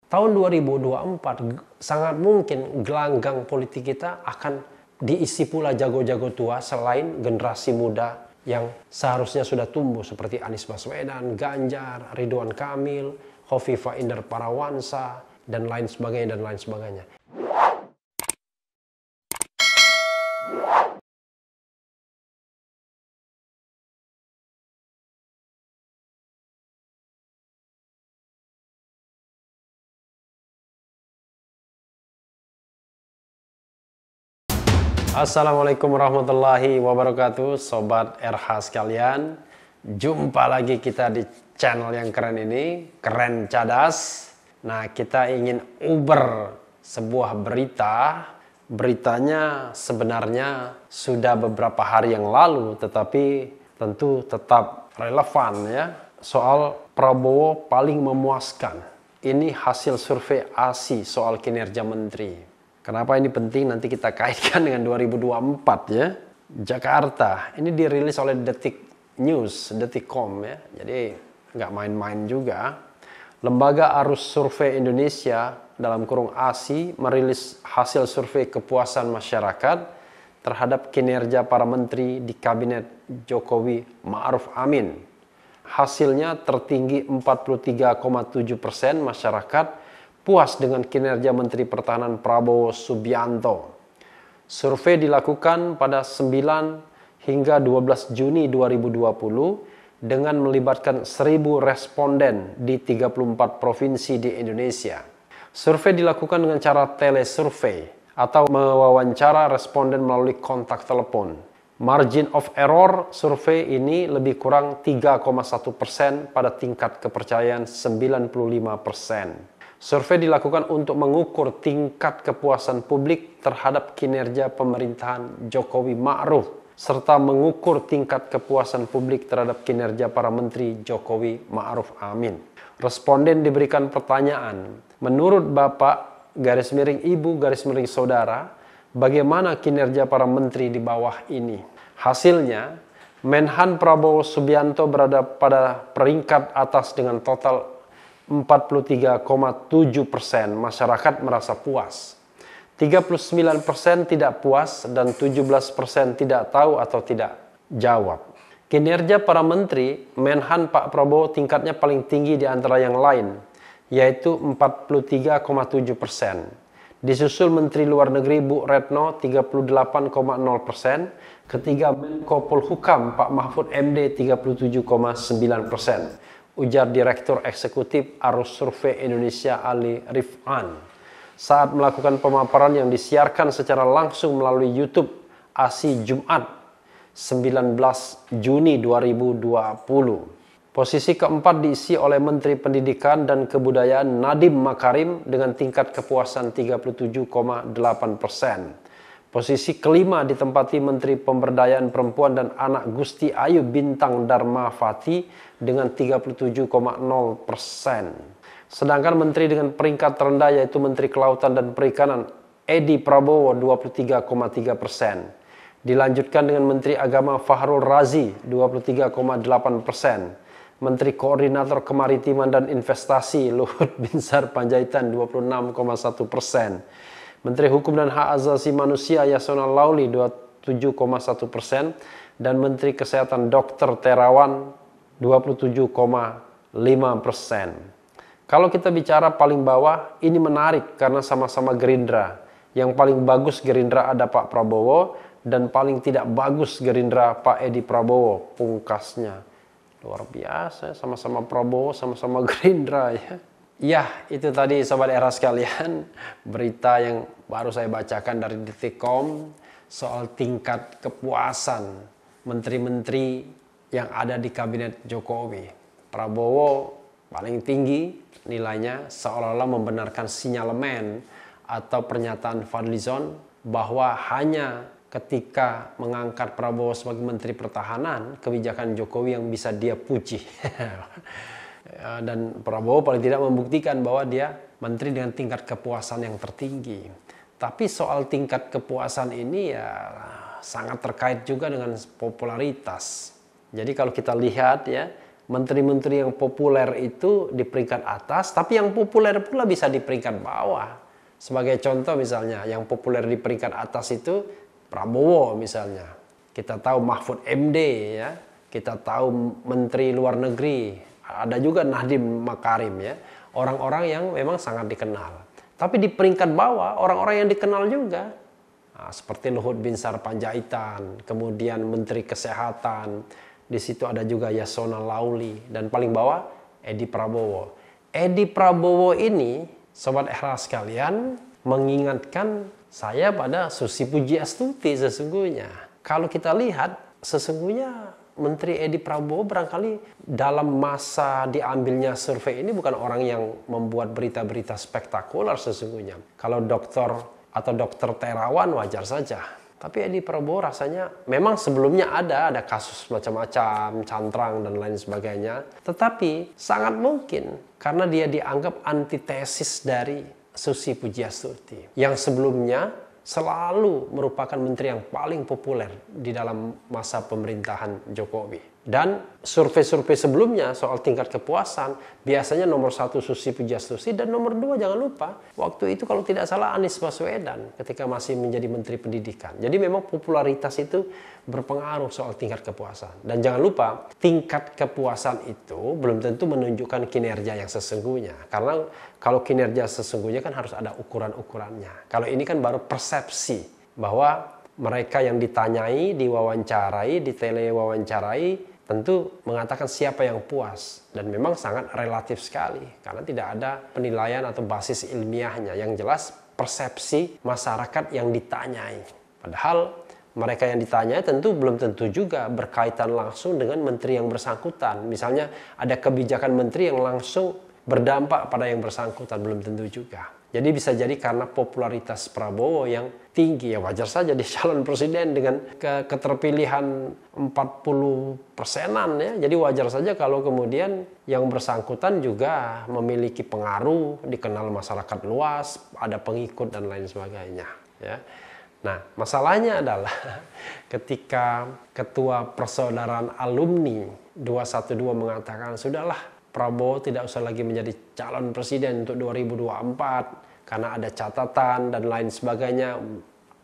tahun 2024 sangat mungkin gelanggang politik kita akan diisi pula jago-jago tua selain generasi muda yang seharusnya sudah tumbuh seperti Anies Baswedan, Ganjar, Ridwan Kamil, Khofifah Indar Parawansa, dan lain sebagainya, dan lain sebagainya. Assalamualaikum warahmatullahi wabarakatuh, Sobat RH sekalian. Jumpa lagi kita di channel yang keren ini, Keren Cadas. Nah, kita ingin uber sebuah berita. Beritanya sebenarnya sudah beberapa hari yang lalu, tetapi tentu tetap relevan ya. Soal Prabowo paling memuaskan. Ini hasil survei ASI soal kinerja menteri. Kenapa ini penting? Nanti kita kaitkan dengan 2024 ya. Jakarta, ini dirilis oleh Detik News, Detikcom ya. Jadi nggak main-main juga. Lembaga Arus Survei Indonesia dalam kurung ASI merilis hasil survei kepuasan masyarakat terhadap kinerja para menteri di Kabinet Jokowi Ma'ruf Amin. Hasilnya tertinggi 43,7% masyarakat puas dengan kinerja Menteri Pertahanan Prabowo Subianto. Survei dilakukan pada 9 hingga 12 Juni 2020 dengan melibatkan 1.000 responden di 34 provinsi di Indonesia. Survei dilakukan dengan cara telesurvei atau mewawancara responden melalui kontak telepon. Margin of error survei ini lebih kurang 3,1% pada tingkat kepercayaan 95%. Survei dilakukan untuk mengukur tingkat kepuasan publik terhadap kinerja pemerintahan Jokowi Ma'ruf, serta mengukur tingkat kepuasan publik terhadap kinerja para menteri Jokowi Ma'ruf Amin. Responden diberikan pertanyaan, menurut Bapak, garis miring Ibu, garis miring Saudara, bagaimana kinerja para menteri di bawah ini? Hasilnya, Menhan Prabowo Subianto berada pada peringkat atas dengan total 43,7% masyarakat merasa puas, 39% tidak puas, dan 17% tidak tahu atau tidak jawab. Kinerja para menteri, Menhan Pak Prabowo tingkatnya paling tinggi di antara yang lain, yaitu 43,7%. Disusul Menteri Luar Negeri Bu Retno 38,0%, ketiga Menko Polhukam Pak Mahfud MD 37,9%. Ujar Direktur Eksekutif Arus Survei Indonesia Ali Rifan saat melakukan pemaparan yang disiarkan secara langsung melalui YouTube ASI Jumat 19 Juni 2020. Posisi keempat diisi oleh Menteri Pendidikan dan Kebudayaan Nadiem Makarim dengan tingkat kepuasan 37,8%. Posisi kelima ditempati Menteri Pemberdayaan Perempuan dan Anak Gusti Ayu Bintang Dharma Fati dengan 37,0%. Sedangkan menteri dengan peringkat terendah yaitu Menteri Kelautan dan Perikanan Edi Prabowo 23,3%. Dilanjutkan dengan Menteri Agama Fahrul Razi 23,8%. Menteri Koordinator Kemaritiman dan Investasi Luhut Binsar Panjaitan 26,1%. Menteri Hukum dan Hak Asasi Manusia Yasona Lauli 27,1%, dan Menteri Kesehatan Dr. Terawan 27,5%. Kalau kita bicara paling bawah, ini menarik karena sama-sama Gerindra. Yang paling bagus Gerindra ada Pak Prabowo, dan paling tidak bagus Gerindra Pak Edi Prabowo, pungkasnya. Luar biasa, sama-sama Prabowo, sama-sama Gerindra ya. Ya, itu tadi Sobat Era sekalian, berita yang baru saya bacakan dari Detikcom soal tingkat kepuasan menteri-menteri yang ada di Kabinet Jokowi. Prabowo paling tinggi nilainya, seolah-olah membenarkan sinyalemen atau pernyataan Fadlizon bahwa hanya ketika mengangkat Prabowo sebagai Menteri Pertahanan, kebijakan Jokowi yang bisa dia puji. Dan Prabowo paling tidak membuktikan bahwa dia menteri dengan tingkat kepuasan yang tertinggi. Tapi soal tingkat kepuasan ini ya sangat terkait juga dengan popularitas. Jadi kalau kita lihat ya, menteri-menteri yang populer itu di peringkat atas, tapi yang populer pula bisa di peringkat bawah. Sebagai contoh misalnya, yang populer di peringkat atas itu Prabowo misalnya. Kita tahu Mahfud MD ya, kita tahu Menteri Luar Negeri, ada juga Nadiem Makarim ya. Orang-orang yang memang sangat dikenal. Tapi di peringkat bawah, orang-orang yang dikenal juga. Nah, seperti Luhut Binsar Panjaitan, kemudian Menteri Kesehatan, di situ ada juga Yasona Lauli, dan paling bawah Edi Prabowo. Edi Prabowo ini, Sobat Era sekalian, mengingatkan saya pada Susi Pujiastuti sesungguhnya. Kalau kita lihat, sesungguhnya Menteri Edi Prabowo barangkali dalam masa diambilnya survei ini bukan orang yang membuat berita-berita spektakuler sesungguhnya. Kalau dokter atau dokter terawan wajar saja. Tapi Edi Prabowo rasanya memang sebelumnya ada kasus macam-macam, cantrang dan lain sebagainya. Tetapi sangat mungkin karena dia dianggap antitesis dari Susi Pujiastuti. Yang sebelumnya selalu merupakan menteri yang paling populer di dalam masa pemerintahan Jokowi. Dan survei-survei sebelumnya soal tingkat kepuasan, biasanya nomor 1 Susi Pujiastuti dan nomor 2 jangan lupa, waktu itu kalau tidak salah Anies Baswedan ketika masih menjadi Menteri Pendidikan. Jadi memang popularitas itu berpengaruh soal tingkat kepuasan. Dan jangan lupa, tingkat kepuasan itu belum tentu menunjukkan kinerja yang sesungguhnya. Karena kalau kinerja sesungguhnya kan harus ada ukuran-ukurannya. Kalau ini kan baru persepsi bahwa mereka yang ditanyai, diwawancarai, ditelewawancarai, tentu mengatakan siapa yang puas. Dan memang sangat relatif sekali. Karena tidak ada penilaian atau basis ilmiahnya. Yang jelas persepsi masyarakat yang ditanyai. Padahal mereka yang ditanyai tentu belum tentu juga berkaitan langsung dengan menteri yang bersangkutan. Misalnya ada kebijakan menteri yang langsung berdampak pada yang bersangkutan, belum tentu juga. Jadi bisa jadi karena popularitas Prabowo yang tinggi, ya wajar saja di calon presiden dengan keterpilihan 40%-an ya. Jadi wajar saja kalau kemudian yang bersangkutan juga memiliki pengaruh, dikenal masyarakat luas, ada pengikut dan lain sebagainya ya. Nah, masalahnya adalah ketika Ketua Persaudaraan Alumni 212 mengatakan, sudahlah Prabowo tidak usah lagi menjadi calon presiden untuk 2024 karena ada catatan dan lain sebagainya,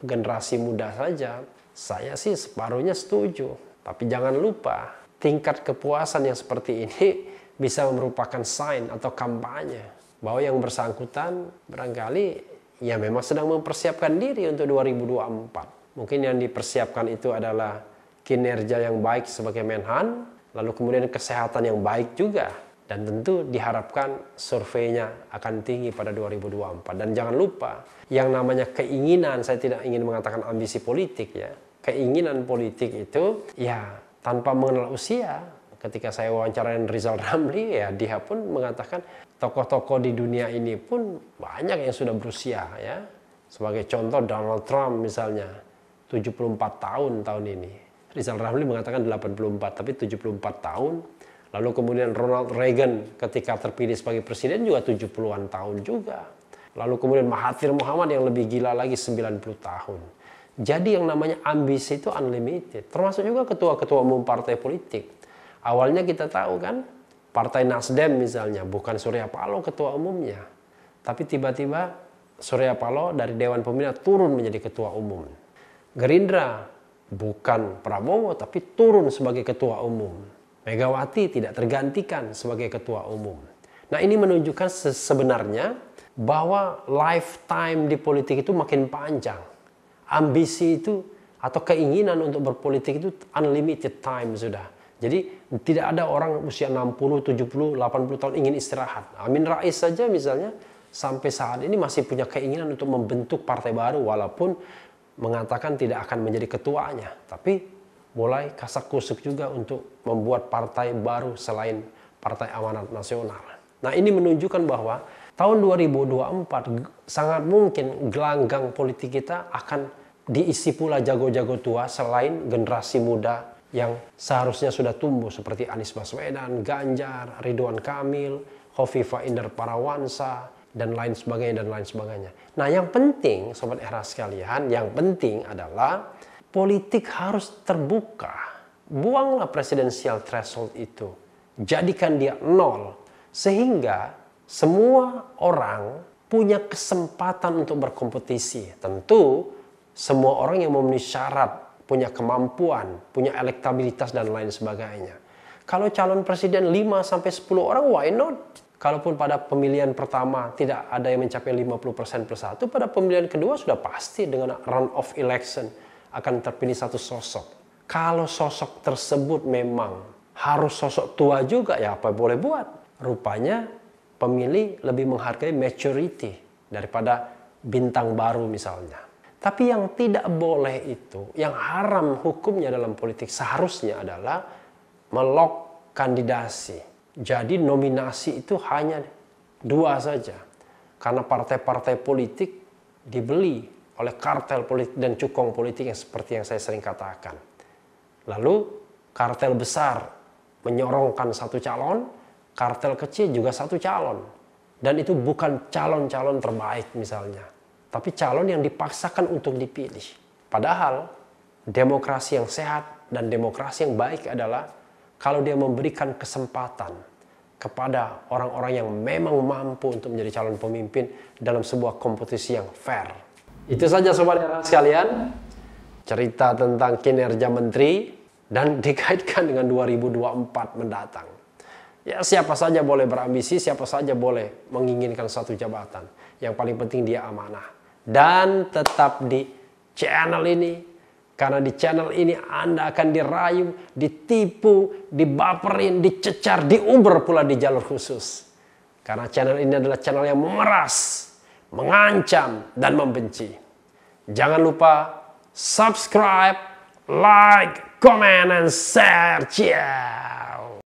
generasi muda saja. Saya sih separuhnya setuju. Tapi jangan lupa, tingkat kepuasan yang seperti ini bisa merupakan sign atau kampanye bahwa yang bersangkutan barangkali ya memang sedang mempersiapkan diri untuk 2024. Mungkin yang dipersiapkan itu adalah kinerja yang baik sebagai Menhan, lalu kemudian kesehatan yang baik juga. Dan tentu diharapkan surveinya akan tinggi pada 2024. Dan jangan lupa, yang namanya keinginan, saya tidak ingin mengatakan ambisi politik ya. Keinginan politik itu ya tanpa mengenal usia. Ketika saya wawancara dengan Rizal Ramli, ya dia pun mengatakan tokoh-tokoh di dunia ini pun banyak yang sudah berusia ya. Sebagai contoh Donald Trump misalnya, 74 tahun ini. Rizal Ramli mengatakan 84, tapi 74 tahun. Lalu kemudian Ronald Reagan ketika terpilih sebagai presiden juga 70-an tahun juga. Lalu kemudian Mahathir Mohamad yang lebih gila lagi 90 tahun. Jadi yang namanya ambisi itu unlimited. Termasuk juga ketua-ketua umum partai politik. Awalnya kita tahu kan, Partai Nasdem misalnya, bukan Surya Paloh ketua umumnya. Tapi tiba-tiba Surya Paloh dari Dewan Pembina turun menjadi ketua umum. Gerindra, bukan Prabowo tapi turun sebagai ketua umum. Megawati tidak tergantikan sebagai ketua umum. Nah ini menunjukkan sebenarnya bahwa lifetime di politik itu makin panjang. Ambisi itu atau keinginan untuk berpolitik itu unlimited time sudah. Jadi tidak ada orang usia 60, 70, 80 tahun ingin istirahat. Amin Rais saja misalnya sampai saat ini masih punya keinginan untuk membentuk partai baru walaupun mengatakan tidak akan menjadi ketuanya. Tapi mulai kasak-kusuk juga untuk membuat partai baru selain Partai Amanat Nasional. Nah ini menunjukkan bahwa tahun 2024 sangat mungkin gelanggang politik kita akan diisi pula jago-jago tua selain generasi muda yang seharusnya sudah tumbuh seperti Anies Baswedan, Ganjar, Ridwan Kamil, Khofifah Indar Parawansa, dan lain sebagainya, dan lain sebagainya. Nah yang penting Sobat Era sekalian, yang penting adalah politik harus terbuka. Buanglah presidensial threshold itu. jadikan dia 0. Sehingga semua orang punya kesempatan untuk berkompetisi. Tentu semua orang yang memenuhi syarat, punya kemampuan, punya elektabilitas dan lain sebagainya. Kalau calon presiden 5-10 orang, why not? Kalaupun pada pemilihan pertama tidak ada yang mencapai 50% plus 1, pada pemilihan kedua sudah pasti dengan run of election akan terpilih satu sosok. Kalau sosok tersebut memang harus sosok tua juga, ya apa boleh buat. Rupanya pemilih lebih menghargai maturity daripada bintang baru misalnya. Tapi yang tidak boleh itu, yang haram hukumnya dalam politik seharusnya adalah melok kandidasi. Jadi nominasi itu hanya 2 saja. Karena partai-partai politik dibeli oleh kartel politik dan cukong politik yang seperti yang saya sering katakan. Lalu kartel besar menyorongkan satu calon, kartel kecil juga satu calon. Dan itu bukan calon-calon terbaik misalnya, tapi calon yang dipaksakan untuk dipilih. Padahal demokrasi yang sehat dan demokrasi yang baik adalah kalau dia memberikan kesempatan kepada orang-orang yang memang mampu untuk menjadi calon pemimpin dalam sebuah kompetisi yang fair. Itu saja sobat RH sekalian, cerita tentang kinerja menteri dan dikaitkan dengan 2024 mendatang. Ya, siapa saja boleh berambisi, siapa saja boleh menginginkan satu jabatan. Yang paling penting dia amanah. Dan tetap di channel ini. Karena di channel ini Anda akan dirayu, ditipu, dibaperin, dicecar, diuber pula di jalur khusus. Karena channel ini adalah channel yang memeras, mengancam, dan membenci. Jangan lupa subscribe, like, comment, and share. Yeah.